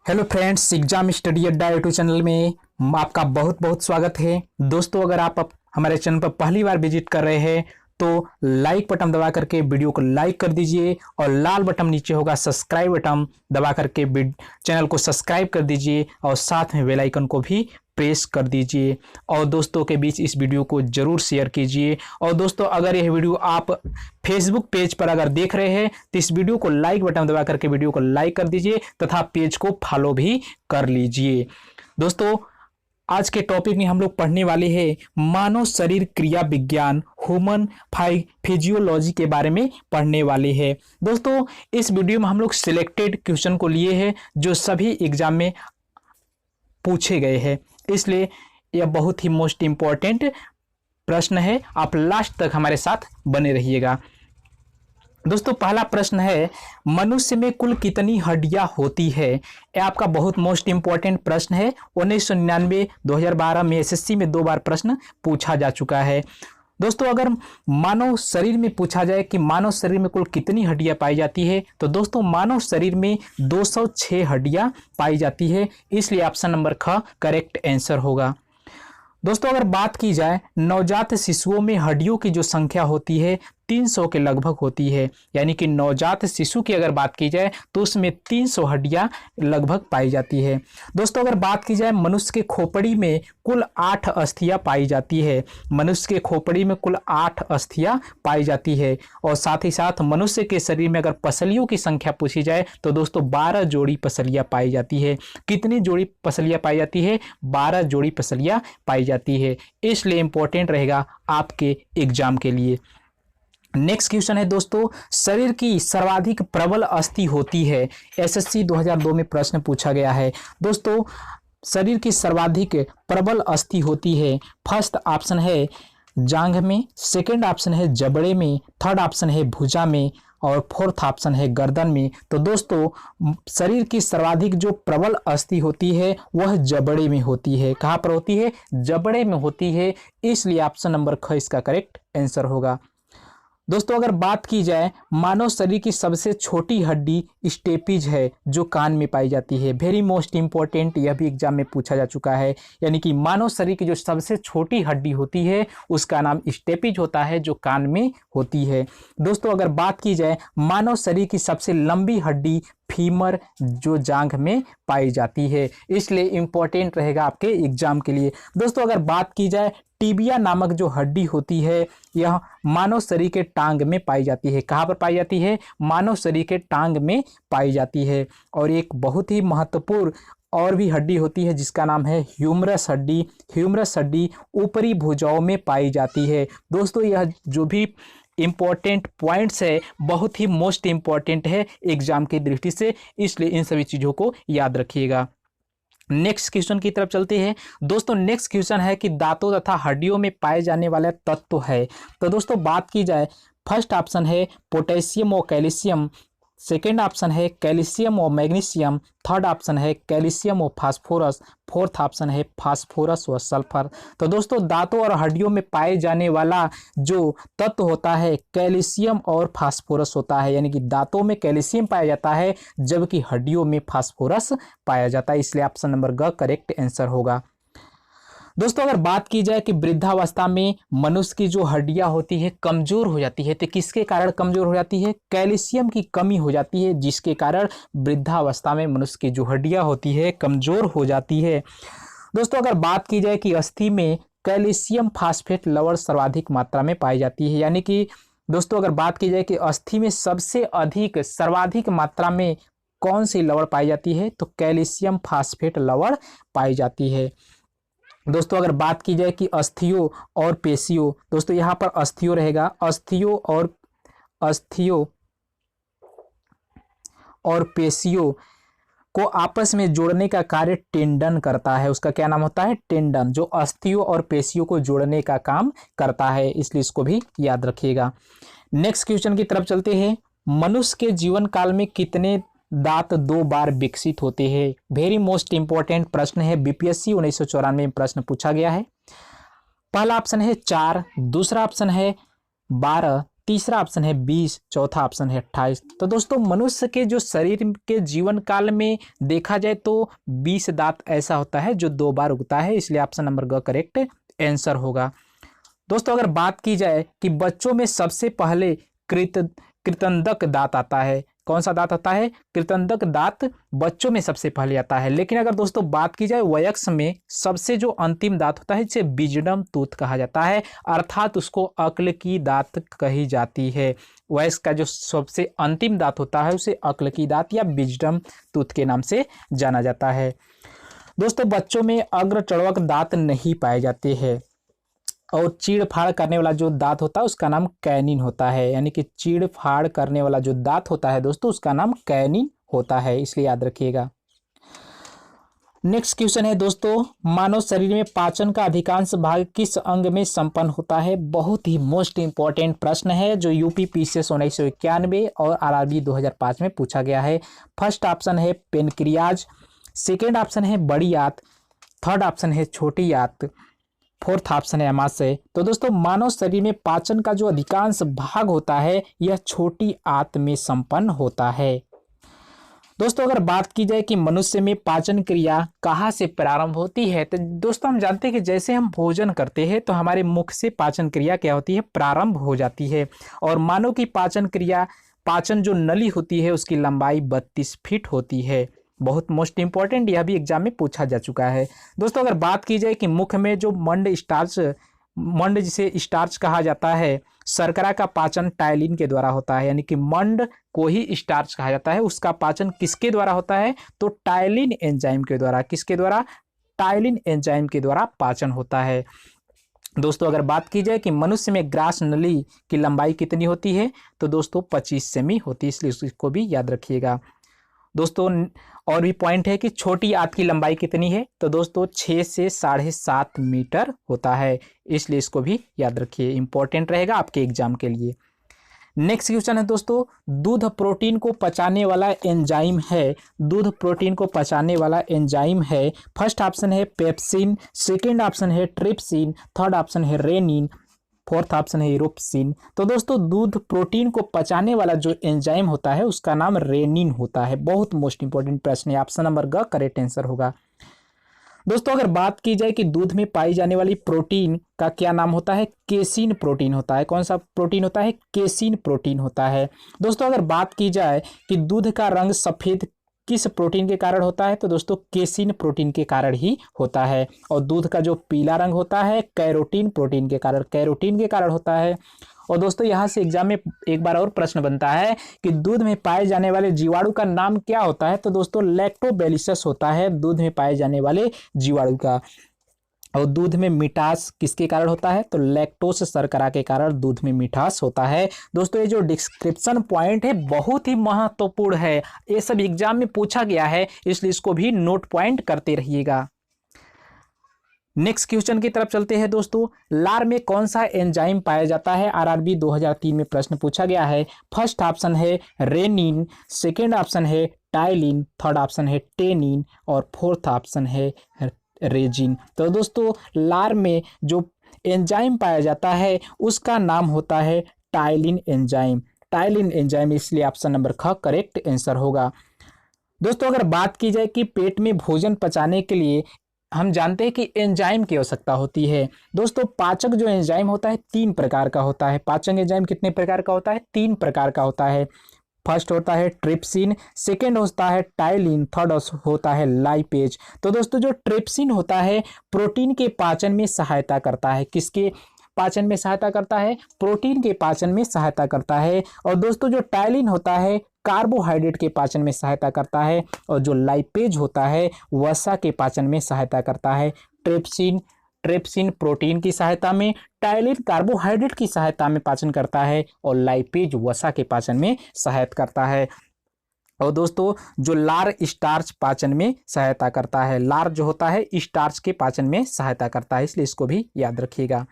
Hello friends, exam study अड्डा YouTube channel में आपका बहुत बहुत स्वागत है। दोस्तों, अगर आप हमारे चैनल पर पहली बार विजिट कर रहे हैं तो लाइक बटन दबा करके वीडियो को लाइक कर दीजिए और लाल बटन नीचे होगा सब्सक्राइब बटन दबा करके चैनल को सब्सक्राइब कर दीजिए और साथ में बेल आइकन को भी प्रेस कर दीजिए और दोस्तों के बीच इस वीडियो को जरूर शेयर कीजिए। और दोस्तों, अगर यह वीडियो आप फेसबुक पेज पर अगर देख रहे हैं तो इस वीडियो को लाइक बटन दबा करके वीडियो को लाइक कर दीजिए तथा पेज को फॉलो भी कर लीजिए। दोस्तों, आज के टॉपिक में हम लोग पढ़ने वाले हैं मानव शरीर क्रिया विज्ञान ह्यूमन फिजियोलॉजी के बारे में पढ़ने वाले हैं। दोस्तों, इस वीडियो में हम लोग सिलेक्टेड क्वेश्चन को लिए हैं जो सभी एग्जाम में पूछे गए हैं, इसलिए यह बहुत ही मोस्ट इंपॉर्टेंट प्रश्न है। आप लास्ट तक हमारे साथ बने रहिएगा। दोस्तों, पहला प्रश्न है मनुष्य में कुल कितनी हड्डियां होती है। यह आपका बहुत मोस्ट इंपॉर्टेंट प्रश्न है। 1999 2012 में एसएससी में 2 बार प्रश्न पूछा जा चुका है। दोस्तों, अगर मानव शरीर में पूछा जाए कि मानव शरीर में कुल कितनी हड्डियां पाई जाती है तो दोस्तों मानव शरीर में 206 हड्डियां पाई जाती है, इसलिए ऑप्शन नंबर ख करेक्ट आंसर होगा। दोस्तों, अगर बात की जाए नवजात शिशुओं में हड्डियों की जो संख्या होती है 300 के लगभग होती है, यानी कि नवजात शिशु की अगर बात की जाए तो उसमें 300 हड्डियां लगभग पाई जाती है। दोस्तों, अगर बात की जाए मनुष्य के खोपड़ी में कुल 8 अस्थियां पाई जाती है। मनुष्य के खोपड़ी में कुल 8 अस्थियां पाई जाती है और साथ ही साथ मनुष्य के शरीर में अगर पसलियों की संख्या पूछी जाए तो दोस्तों 12 जोड़ी पसलियां पाई जाती है। कितनी जोड़ी पसलियां पाई जाती है? 12 जोड़ी पसलियां पाई जाती है, इसलिए इंपॉर्टेंट रहेगा आपके एग्जाम के लिए। नेक्स्ट क्वेश्चन है दोस्तों, शरीर की सर्वाधिक प्रबल अस्थि होती है। एसएससी 2002 में प्रश्न पूछा गया है। दोस्तों, शरीर की सर्वाधिक प्रबल अस्थि होती है, फर्स्ट ऑप्शन है जांघ में, सेकंड ऑप्शन है जबड़े में, थर्ड ऑप्शन है भुजा में और फोर्थ ऑप्शन है गर्दन में। तो दोस्तों, शरीर की सर्वाधिक जो प्रबल अस्थि होती है वह जबड़े में होती है। कहाँ पर होती है? जबड़े में होती है, इसलिए ऑप्शन नंबर ख इसका करेक्ट आंसर होगा। दोस्तों, अगर बात की जाए मानव शरीर की सबसे छोटी हड्डी स्टेपिज है जो कान में पाई जाती है। वेरी मोस्ट इंपॉर्टेंट, यह भी एग्जाम में पूछा जा चुका है। यानी कि मानव शरीर की जो सबसे छोटी हड्डी होती है उसका नाम स्टेपिज होता है जो कान में होती है। दोस्तों, अगर बात की जाए मानव शरीर की सबसे लंबी हड्डी फीमर जो जांघ में पाई जाती है, इसलिए इंपॉर्टेंट रहेगा आपके एग्जाम के लिए। दोस्तों, अगर बात की जाए टिबिया नामक जो हड्डी होती है यह मानव शरीर के टांग में पाई जाती है। कहाँ पर पाई जाती है? मानव शरीर के टांग में पाई जाती है। और एक बहुत ही महत्वपूर्ण और भी हड्डी होती है जिसका नाम है ह्यूमरस हड्डी। ह्यूमरस हड्डी ऊपरी भुजाओं में पाई जाती है। दोस्तों, यह जो भी इम्पॉर्टेंट पॉइंट्स है बहुत ही मोस्ट इम्पॉर्टेंट है एग्जाम की दृष्टि से, इसलिए इन सभी चीज़ों को याद रखिएगा। नेक्स्ट क्वेश्चन की तरफ चलते हैं। दोस्तों, नेक्स्ट क्वेश्चन है कि दांतों तथा हड्डियों में पाए जाने वाला तत्व है। तो दोस्तों, बात की जाए फर्स्ट ऑप्शन है पोटेशियम और कैल्शियम, सेकेंड ऑप्शन है कैल्शियम और मैग्नीशियम, थर्ड ऑप्शन है कैल्शियम और फास्फोरस, फोर्थ ऑप्शन है फास्फोरस और सल्फर। तो दोस्तों, दांतों और हड्डियों में पाए जाने वाला जो तत्व होता है कैल्शियम और फास्फोरस होता है, यानी कि दांतों में कैल्शियम पाया जाता है जबकि हड्डियों में फास्फोरस पाया जाता है, इसलिए ऑप्शन नंबर ग करेक्ट आंसर होगा। दोस्तों, अगर बात की जाए कि वृद्धावस्था में मनुष्य की जो हड्डियां होती है कमजोर हो जाती है, तो किसके कारण कमजोर हो जाती है? कैल्शियम की कमी हो जाती है, जिसके कारण वृद्धावस्था में मनुष्य की जो हड्डियां होती है कमजोर हो जाती है। दोस्तों, अगर बात की जाए कि अस्थि में कैल्शियम फास्फेट लवण सर्वाधिक मात्रा में पाई जाती है, यानी कि दोस्तों अगर बात की जाए कि अस्थि में सबसे अधिक सर्वाधिक मात्रा में कौन सी लवण पाई जाती है, तो कैल्शियम फास्फेट लवण पाई जाती है। दोस्तों, अगर बात की जाए कि अस्थियों और पेशियों, दोस्तों यहाँ पर अस्थियों रहेगा, अस्थियों और पेशियों को आपस में जोड़ने का कार्य टेंडन करता है। उसका क्या नाम होता है? टेंडन, जो अस्थियों और पेशियों को जोड़ने का काम करता है, इसलिए इसको भी याद रखिएगा। नेक्स्ट क्वेश्चन की तरफ चलते हैं। मनुष्य के जीवन काल में कितने दांत 2 बार विकसित होते हैं? वेरी मोस्ट इंपॉर्टेंट प्रश्न है, बीपीएससी 1994 में प्रश्न पूछा गया है। पहला ऑप्शन है 4, दूसरा ऑप्शन है 12, तीसरा ऑप्शन है 20, चौथा ऑप्शन है 28। तो दोस्तों मनुष्य के जो शरीर के जीवन काल में देखा जाए तो 20 दांत ऐसा होता है जो 2 बार उगता है, इसलिए ऑप्शन नंबर ग करेक्ट आंसर होगा। दोस्तों अगर बात की जाए कि बच्चों में सबसे पहले कृतंतक दांत आता है, कौन सा दांत आता है? कृतंतक दांत बच्चों में सबसे पहले आता है। लेकिन अगर दोस्तों बात की जाए वयस्क में सबसे जो अंतिम दांत होता है जिसे विजडम टूथ कहा जाता है, अर्थात उसको अक्ल की दांत कही जाती है। वयस्क का जो सबसे अंतिम दांत होता है उसे अक्ल की दांत या विजडम टूथ के नाम से जाना जाता है। दोस्तों बच्चों में अग्रचर्वक दांत नहीं पाए जाते हैं और चीड़ फाड़ करने वाला जो दांत होता है उसका नाम कैनिन होता है, यानी कि चीड़ फाड़ करने वाला जो दांत होता है दोस्तों उसका नाम कैनिन होता है, इसलिए याद रखिएगा। नेक्स्ट क्वेश्चन है दोस्तों, मानव शरीर में पाचन का अधिकांश भाग किस अंग में संपन्न होता है? बहुत ही मोस्ट इंपॉर्टेंट प्रश्न है जो यूपी पीसीएस 1991 और आरआरबी 2005 में पूछा गया है। फर्स्ट ऑप्शन है पेनक्रियाज, सेकेंड ऑप्शन है बड़ी आंत, थर्ड ऑप्शन है छोटी आंत, फोर्थ ऑप्शन है अमाशय। तो दोस्तों मानव शरीर में पाचन का जो अधिकांश भाग होता है यह छोटी आंत में संपन्न होता है। दोस्तों अगर बात की जाए कि मनुष्य में पाचन क्रिया कहाँ से प्रारंभ होती है, तो दोस्तों हम जानते हैं कि जैसे हम भोजन करते हैं तो हमारे मुख से पाचन क्रिया क्या होती है? प्रारंभ हो जाती है। और मानव की पाचन क्रिया, पाचन जो नली होती है उसकी लंबाई 32 फीट होती है। बहुत मोस्ट इंपॉर्टेंट, यह भी एग्जाम में पूछा जा चुका है। दोस्तों अगर बात की जाए कि मुख में जो मंड जिसे स्टार्च कहा जाता है, शर्करा का पाचन टाइलिन के द्वारा होता है, यानी कि मंड को ही स्टार्च कहा जाता है। उसका पाचन किसके द्वारा होता है? तो टाइलिन एंजाइम के द्वारा। किसके द्वारा? टाइलिन एंजाइम के द्वारा पाचन होता है। दोस्तों अगर बात की जाए कि मनुष्य में ग्रास नली की लंबाई कितनी होती है, तो दोस्तों 25 सेमी होती है, इसलिए इसको भी याद रखिएगा। दोस्तों और भी पॉइंट है कि छोटी आंत की लंबाई कितनी है, तो दोस्तों 6 से 7.5 मीटर होता है, इसलिए इसको भी याद रखिए, इंपॉर्टेंट रहेगा आपके एग्जाम के लिए। नेक्स्ट क्वेश्चन है दोस्तों, दूध प्रोटीन को पचाने वाला एंजाइम है। दूध प्रोटीन को पचाने वाला एंजाइम है। फर्स्ट ऑप्शन है पेप्सिन, सेकेंड ऑप्शन है ट्रिप्सिन, थर्ड ऑप्शन है रेनिन, फोर्थ ऑप्शन है यूरोप्सिन। तो दोस्तों दूध प्रोटीन को पचाने वाला जो एंजाइम होता है उसका नाम रेनिन होता है। बहुत मोस्ट इंपॉर्टेंट प्रश्न है, ऑप्शन नंबर ग करेक्ट आंसर होगा। दोस्तों अगर बात की जाए कि दूध में पाई जाने वाली प्रोटीन का क्या नाम होता है? केसीन प्रोटीन होता है। कौन सा प्रोटीन होता है? केसीन प्रोटीन होता है। दोस्तों अगर बात की जाए कि दूध का रंग सफेद किस प्रोटीन के कारण होता है, तो दोस्तों केसीन प्रोटीन के कारण ही होता है। और दूध का जो पीला रंग होता है कैरोटीन प्रोटीन के कारण होता है। और दोस्तों यहाँ से एग्जाम में एक बार और प्रश्न बनता है कि दूध में पाए जाने वाले जीवाणु का नाम क्या होता है, तो दोस्तों लैक्टोबैसिलस होता है दूध में पाए जाने वाले जीवाणु का। और दूध में मिठास किसके कारण होता है, तो लैक्टोस शर्करा के कारण दूध में मिठास होता है। दोस्तों ये जो डिस्क्रिप्शन पॉइंट है बहुत ही महत्वपूर्ण है, ये सब एग्जाम में पूछा गया है, इसलिए इसको भी नोट पॉइंट करते रहिएगा। नेक्स्ट क्वेश्चन की तरफ चलते हैं दोस्तों, लार में कौन सा एंजाइम पाया जाता है? आरआरबी 2003 में प्रश्न पूछा गया है। फर्स्ट ऑप्शन है रेनिन, सेकेंड ऑप्शन है टाइलिन, थर्ड ऑप्शन है टेनिन और फोर्थ ऑप्शन है रेजिन। तो दोस्तों लार में जो एंजाइम पाया जाता है उसका नाम होता है टाइलिन एंजाइम, इसलिए ऑप्शन नंबर ख करेक्ट आंसर होगा। दोस्तों अगर बात की जाए कि पेट में भोजन पचाने के लिए हम जानते हैं कि एंजाइम की आवश्यकता होती है। दोस्तों पाचक जो एंजाइम होता है 3 प्रकार का होता है। पाचक एंजाइम कितने प्रकार का होता है? 3 प्रकार का होता है। फर्स्ट होता है ट्रिप्सिन, सेकेंड होता है टाइलिन, थर्ड होता है लाइपेज। तो दोस्तों जो ट्रिप्सिन होता है प्रोटीन के पाचन में सहायता करता है। किसके पाचन में सहायता करता है? प्रोटीन के पाचन में सहायता करता है। और दोस्तों जो टाइलिन होता है कार्बोहाइड्रेट के पाचन में सहायता करता है। और जो लाइपेज होता है वसा के पाचन में सहायता करता है। ट्रिप्सिन प्रोटीन की सहायता में, टाइलिन कार्बोहाइड्रेट की सहायता में पाचन करता है और लाइपेज वसा के पाचन में सहायता करता है। और दोस्तों जो लार स्टार्च पाचन में सहायता करता है। लार जो होता है स्टार्च के पाचन में सहायता करता है, इसलिए इसको भी याद रखिएगा।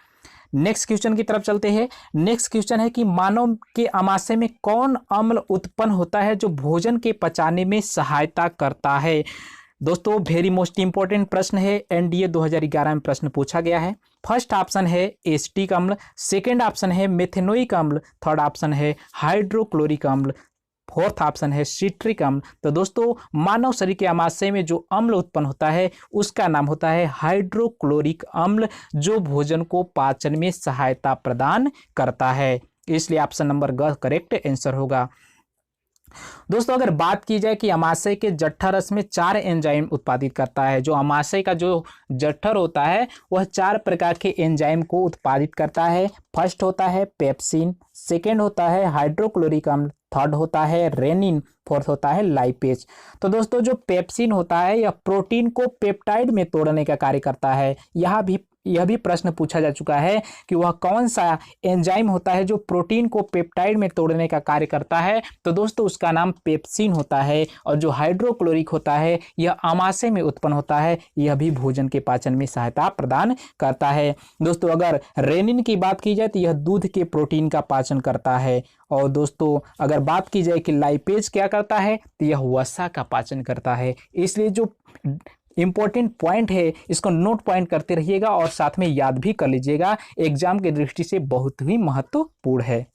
नेक्स्ट क्वेश्चन की तरफ चलते हैं। नेक्स्ट क्वेश्चन है कि मानव के आमाशय में कौन अम्ल उत्पन्न होता है जो भोजन के पचाने में सहायता करता है? दोस्तों वेरी मोस्ट इंपॉर्टेंट प्रश्न है, एनडीए 2011 में प्रश्न पूछा गया है। फर्स्ट ऑप्शन है एसिटिक अम्ल, सेकेंड ऑप्शन है मेथेनोइक अम्ल, थर्ड ऑप्शन है हाइड्रोक्लोरिक अम्ल, फोर्थ ऑप्शन है सिट्रिक अम्ल। तो दोस्तों मानव शरीर के आमाशय में जो अम्ल उत्पन्न होता है उसका नाम होता है हाइड्रोक्लोरिक अम्ल, जो भोजन को पाचन में सहायता प्रदान करता है। इसलिए ऑप्शन नंबर ग करेक्ट आंसर होगा। दोस्तों अगर बात की जाए कि अमाशय के जठर रस में 4 एंजाइम उत्पादित करता है, जो अमाशय का जो जठर होता है वह 4 प्रकार के एंजाइम को उत्पादित करता है। फर्स्ट होता है पेप्सिन, सेकेंड होता है हाइड्रोक्लोरिक अम्ल, थर्ड होता है रेनिन, फोर्थ होता है लाइपेज। तो दोस्तों जो पेप्सिन होता है यह प्रोटीन को पेप्टाइड में तोड़ने का कार्य करता है। यह भी प्रश्न पूछा जा चुका है कि वह कौन सा एंजाइम होता है जो प्रोटीन को पेप्टाइड में तोड़ने का कार्य करता है। तो दोस्तों उसका नाम पेप्सिन होता है। और जो हाइड्रोक्लोरिक होता है यह आमाशय में उत्पन्न होता है, यह भी भोजन के पाचन में सहायता प्रदान करता है। दोस्तों अगर रेनिन की बात की जाए तो यह दूध के प्रोटीन का पाचन करता है। और दोस्तों अगर बात की जाए कि लाइपेज क्या करता है तो यह वसा का पाचन करता है। इसलिए जो इंपॉर्टेंट पॉइंट है इसको नोट पॉइंट करते रहिएगा और साथ में याद भी कर लीजिएगा, एग्जाम की दृष्टि से बहुत ही महत्वपूर्ण है।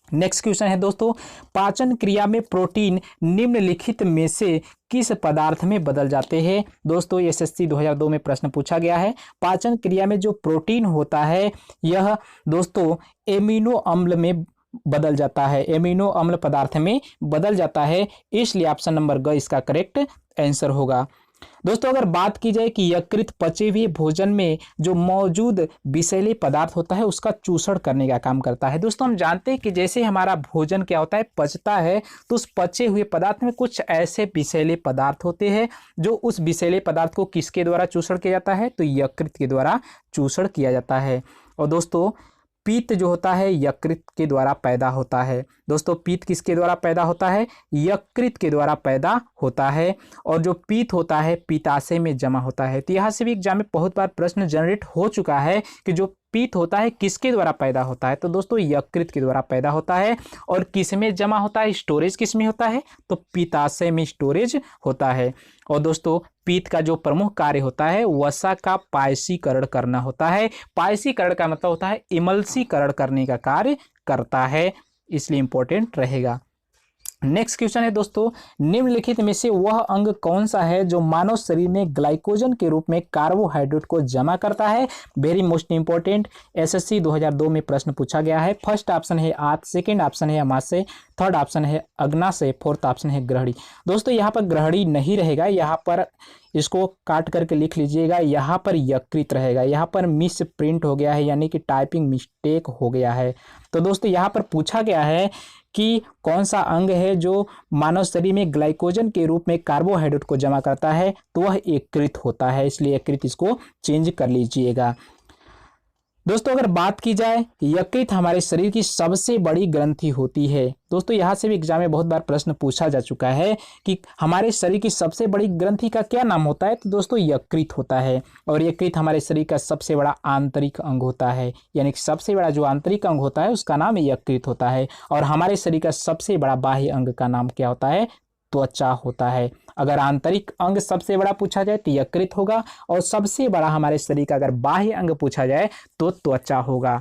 नेक्स्ट क्वेश्चन है दोस्तों, पाचन क्रिया में प्रोटीन निम्नलिखित में से किस पदार्थ में बदल जाते हैं। दोस्तों एसएससी 2002 में प्रश्न पूछा गया है। पाचन क्रिया में जो प्रोटीन होता है यह दोस्तों एमिनो अम्ल में बदल जाता है, एमिनो अम्ल पदार्थ में बदल जाता है। इसलिए ऑप्शन नंबर ग इसका करेक्ट आंसर होगा। दोस्तों अगर बात की जाए कि यकृत पचे हुए भोजन में जो मौजूद विषैले पदार्थ होता है उसका चूषण करने का काम करता है। दोस्तों हम जानते हैं कि जैसे हमारा भोजन क्या होता है पचता है, तो उस पचे हुए पदार्थ में कुछ ऐसे विषैले पदार्थ होते हैं जो उस विषैले पदार्थ को किसके द्वारा चूषण किया जाता है, तो यकृत के द्वारा चूषण किया जाता है। और दोस्तों पित्त जो होता है यकृत के द्वारा पैदा होता है। दोस्तों पित्त किसके द्वारा पैदा होता है, यकृत के द्वारा पैदा होता है। और जो पित्त होता है पित्ताशय में जमा होता है। तो यहाँ से भी एग्जाम में बहुत बार प्रश्न जनरेट हो चुका है कि जो पित्त होता है किसके द्वारा पैदा होता है, तो दोस्तों यकृत के द्वारा पैदा होता है। और किस में जमा होता है, स्टोरेज किस में होता है, तो पित्ताशय में स्टोरेज होता है। और दोस्तों पित्त का जो प्रमुख कार्य होता है वसा का पायसीकरण करना होता है। पायसीकरण का मतलब होता है इमल्सीकरण करने का कार्य करता है, इसलिए इंपॉर्टेंट रहेगा। नेक्स्ट क्वेश्चन है दोस्तों, निम्नलिखित में से वह अंग कौन सा है जो मानव शरीर में ग्लाइकोजन के रूप में कार्बोहाइड्रेट को जमा करता है। वेरी मोस्ट इंपॉर्टेंट, एसएससी 2002 में प्रश्न पूछा गया है। फर्स्ट ऑप्शन है आंत, सेकंड ऑप्शन है अमाशय, थर्ड ऑप्शन है अग्नाशय, फोर्थ ऑप्शन है ग्रहणी। दोस्तों यहाँ पर ग्रहणी नहीं रहेगा, यहाँ पर इसको काट करके लिख लीजिएगा, यहाँ पर यकृत रहेगा। यहाँ पर मिस प्रिंट हो गया है, यानी कि टाइपिंग मिस्टेक हो गया है। तो दोस्तों यहाँ पर पूछा गया है कि कौन सा अंग है जो मानव शरीर में ग्लाइकोजन के रूप में कार्बोहाइड्रेट को जमा करता है, तो वह यकृत होता है। इसलिए यकृत इसको चेंज कर लीजिएगा। दोस्तों अगर बात की जाए यकृत हमारे शरीर की सबसे बड़ी ग्रंथि होती है। दोस्तों यहाँ से भी एग्जाम में बहुत बार प्रश्न पूछा जा चुका है कि हमारे शरीर की सबसे बड़ी ग्रंथि का क्या नाम होता है, तो दोस्तों यकृत होता है। और यकृत हमारे शरीर का सबसे बड़ा आंतरिक अंग होता है, यानी कि सबसे बड़ा जो आंतरिक अंग होता है उसका नाम यकृत होता है। और हमारे शरीर का सबसे बड़ा बाह्य अंग का नाम क्या होता है, त्वचा होता है। अगर आंतरिक अंग सबसे बड़ा पूछा जाए तो यकृत होगा, और सबसे बड़ा हमारे शरीर का अगर बाह्य अंग पूछा जाए तो त्वचा होगा।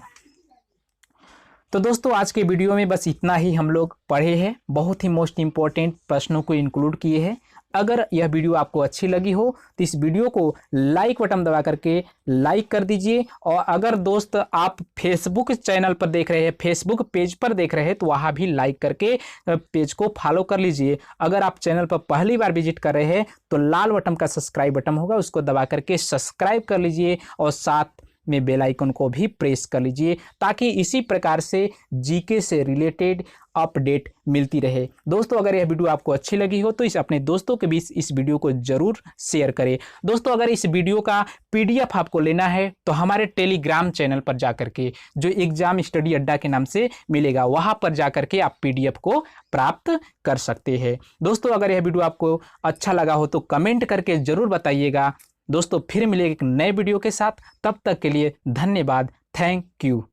तो दोस्तों आज के वीडियो में बस इतना ही हम लोग पढ़े हैं, बहुत ही मोस्ट इंपॉर्टेंट प्रश्नों को इंक्लूड किए हैं। अगर यह वीडियो आपको अच्छी लगी हो तो इस वीडियो को लाइक बटन दबा करके लाइक कर दीजिए। और अगर दोस्त आप फेसबुक चैनल पर देख रहे हैं, फेसबुक पेज पर देख रहे हैं, तो वहाँ भी लाइक करके पेज को फॉलो कर लीजिए। अगर आप चैनल पर पहली बार विजिट कर रहे हैं तो लाल बटन का सब्सक्राइब बटन होगा, उसको दबा करके सब्सक्राइब कर लीजिए और साथ में बेल आइकन को भी प्रेस कर लीजिए, ताकि इसी प्रकार से जीके से रिलेटेड अपडेट मिलती रहे। दोस्तों अगर यह वीडियो आपको अच्छी लगी हो तो अपने दोस्तों के बीच इस वीडियो को जरूर शेयर करें। दोस्तों अगर इस वीडियो का पीडीएफ आपको लेना है तो हमारे टेलीग्राम चैनल पर जाकर के, जो एग्जाम स्टडी अड्डा के नाम से मिलेगा, वहां पर जाकर के आप पीडीएफ को प्राप्त कर सकते हैं। दोस्तों अगर यह वीडियो आपको अच्छा लगा हो तो कमेंट करके जरूर बताइएगा। दोस्तों फिर मिलेंगे एक नए वीडियो के साथ, तब तक के लिए धन्यवाद, थैंक यू।